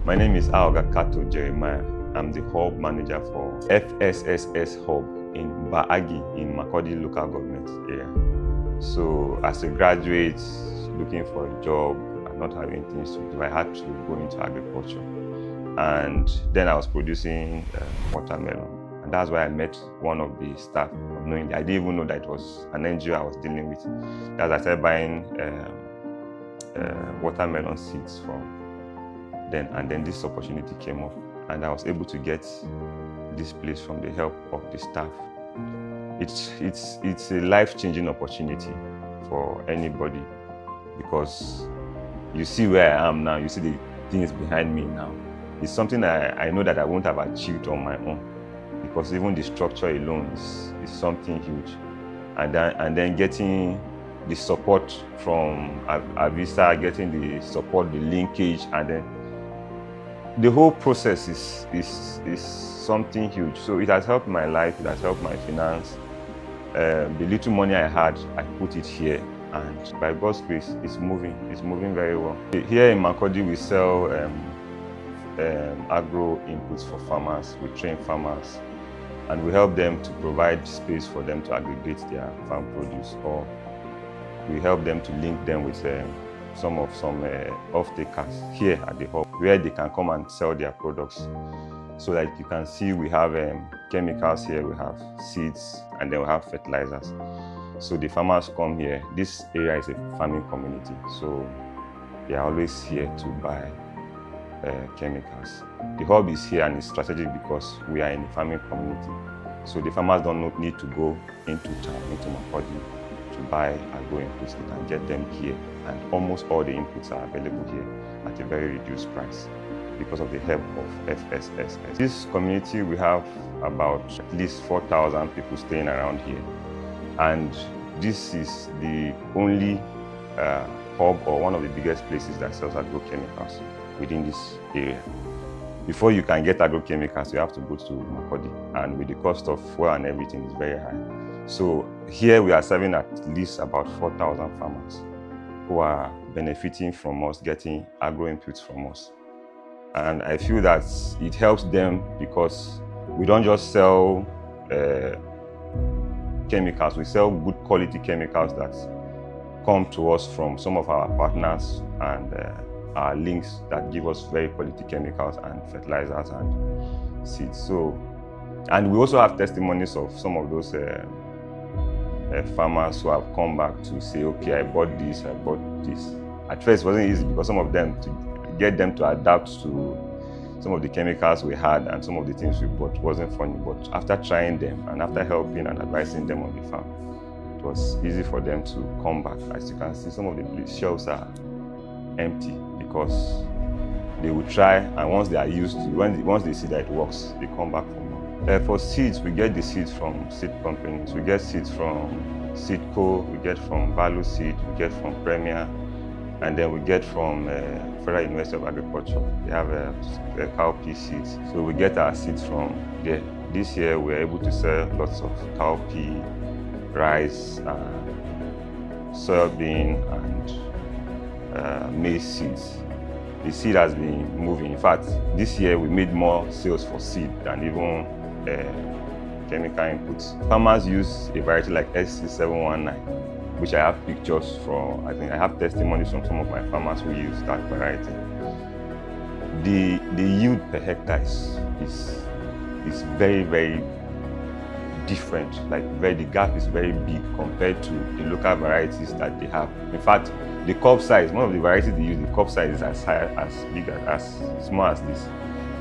My name is Aorga Kator Jeremiah. I'm the hub manager for FSSS Hub in Baagi in Makurdi local government area. So as a graduate looking for a job and not having things to do, I had to go into agriculture. And then I was producing watermelon. And that's why I met one of the staff unknowingly. I didn't even know that it was an NGO I was dealing with. As I started buying watermelon seeds from them, and then this opportunity came up, and I was able to get this place from the help of the staff. It's a life-changing opportunity for anybody, because you see where I am now, you see the things behind me now. It's something I know that I won't have achieved on my own, because even the structure alone is something huge. And then getting the support from Avisa, getting the support, the linkage, and then the whole process is something huge. So it has helped my life, it has helped my finance. The little money I had, I put it here, and by God's grace, it's moving very well. Here in Makurdi, we sell agro inputs for farmers. We train farmers, and we help them to provide space for them to aggregate their farm produce, or we help them to link them with some off-takers here at the hub, where they can come and sell their products. So that you can see, we have chemicals here, we have seeds, and then we have fertilizers. So the farmers come here. This area is a farming community, so they are always here to buy chemicals. The hub is here, and it's strategic because we are in a farming community. So the farmers don't need to go into town, into Makurdi, to buy agro inputs. They can get them here, and almost all the inputs are available here at a very reduced price because of the help of FSSS. This community, we have about at least 4,000 people staying around here, and this is the only hub, or one of the biggest places that sells agrochemicals within this area. Before you can get agrochemicals, you have to go to Makurdi, and with the cost of fuel and everything, is very high. So here we are serving at least about 4,000 farmers who are benefiting from us, getting agro inputs from us. And I feel that it helps them because we don't just sell chemicals, we sell good quality chemicals that come to us from some of our partners and our links that give us very quality chemicals and fertilizers and seeds. So, and we also have testimonies of some of those farmers who have come back to say, okay, I bought this. At first it wasn't easy because some of them, to get them to adapt to some of the chemicals we had and some of the things we bought wasn't funny. But after trying them and after helping and advising them on the farm, it was easy for them to come back. As you can see, some of the shelves are empty because they will try, and once they are used to, once they see that it works, they come back for more. For seeds, we get the seeds from seed companies. We get seeds from Seedco, we get from Value Seed, we get from Premier, and then we get from Federal University of Agriculture. They have cowpea seeds. So we get our seeds from there. This year we were able to sell lots of cowpea, rice, soybean, and maize seeds. The seed has been moving. In fact, this year we made more sales for seed than even chemical inputs. Farmers use a variety like SC719, which I have pictures from. I think I have testimonies from some of my farmers who use that variety. The yield per hectare is very, very different. The gap is very big compared to the local varieties that they have. In fact, the cup size, one of the varieties they use, the cup size is as small as this.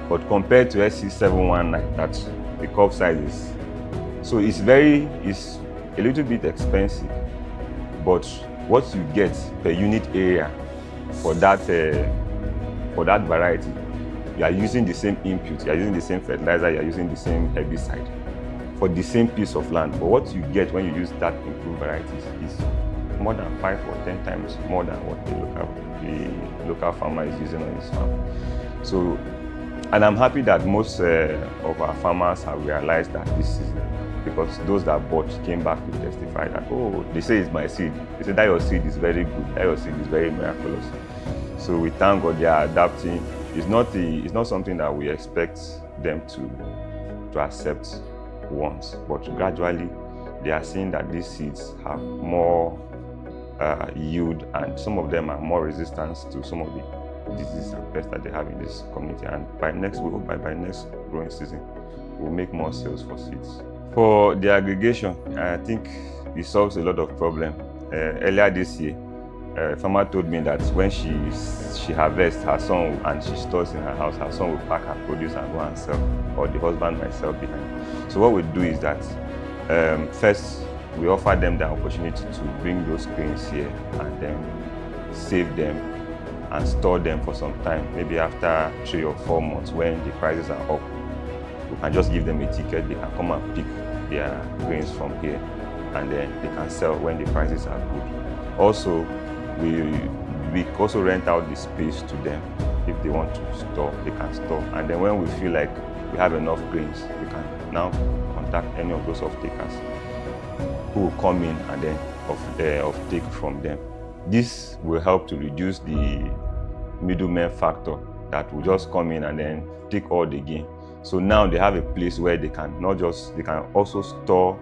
But compared to SC719, that the cup size is, so it's a little bit expensive. But what you get per unit area for that variety, you are using the same input, you are using the same fertilizer, you are using the same herbicide for the same piece of land. But what you get when you use that improved varieties is more than 5 or 10 times more than what the local farmer is using on his farm. So, and I'm happy that most of our farmers have realized that this is, because those that bought came back to testify that, oh, they say it's my seed. They say that your seed is very good, that your seed is very miraculous. So we thank God they are adapting it's not something that we expect them to accept once, but gradually they are seeing that these seeds have more yield, and some of them are more resistant to some of the diseases and pests that they have in this community. And we hope by next growing season, we'll make more sales for seeds. For the aggregation, I think it solves a lot of problems. Earlier this year, a farmer told me that when she harvests her son and she stores in her house, her son will pack her produce and go and sell, or the husband might sell behind. So what we do is that first we offer them the opportunity to bring those grains here and then save them and store them for some time. Maybe after 3 or 4 months, when the prices are up, we can just give them a ticket. They can come and pick their grains from here, and then they can sell when the prices are good. Also, we also rent out the space to them. If they want to store, they can store. And then when we feel like we have enough grains, we can now contact any of those off-takers who will come in and then off-take from them. This will help to reduce the middleman factor that will just come in and then take all the gain. So now they have a place where they can also store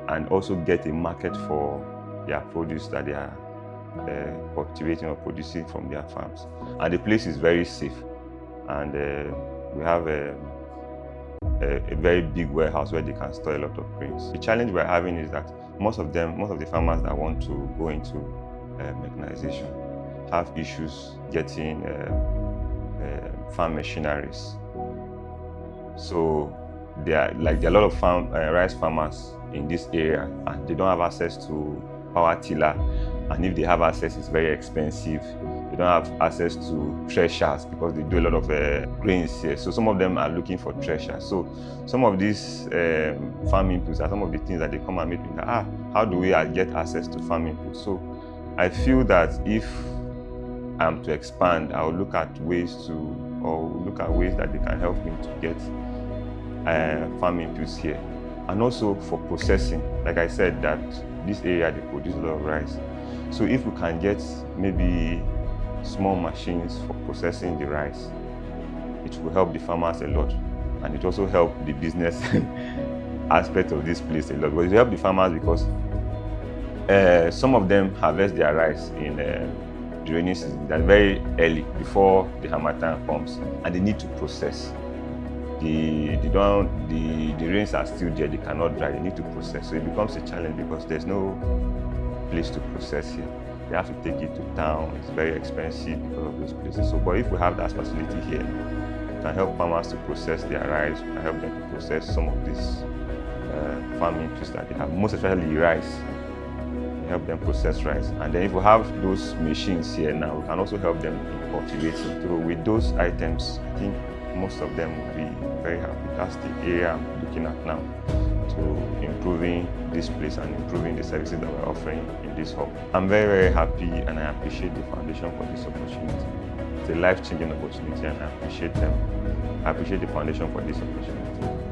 and also get a market for their produce that they are cultivating or producing from their farms. And the place is very safe, and we have a very big warehouse where they can store a lot of grains. The challenge we're having is that most of the farmers that want to go into mechanization have issues getting farm machineries. So there are a lot of rice farmers in this area, and they don't have access to power tiller, and if they have access, it's very expensive. They don't have access to threshers because they do a lot of grains here. So some of them are looking for threshers. So some of these farm inputs are some of the things that they come and meet me. How do we get access to farm inputs? So I feel that if I'm to expand, I'll look at ways that they can help me to get farm inputs here. And also for processing, like I said, that this area they produce a lot of rice. So if we can get maybe small machines for processing the rice, it will help the farmers a lot, and it also help the business aspect of this place a lot. But it will help the farmers because some of them harvest their rice in the rainy season. They're very early before the harmattan comes, and they need to process. The rains are still there, they cannot dry, they need to process. So it becomes a challenge because there's no place to process here. They have to take it to town, it's very expensive because of those places. So, but if we have that facility here, we can help farmers to process their rice, we can help them to process some of these farm inputs that they have, most especially rice. We help them process rice. And then if we have those machines here now, we can also help them in cultivating. So with those items, I think most of them will be very happy. That's the area I'm looking at now, to improving this place and improving the services that we're offering in this hub. I'm very, very happy, and I appreciate the foundation for this opportunity. It's a life-changing opportunity, and I appreciate them. I appreciate the foundation for this opportunity.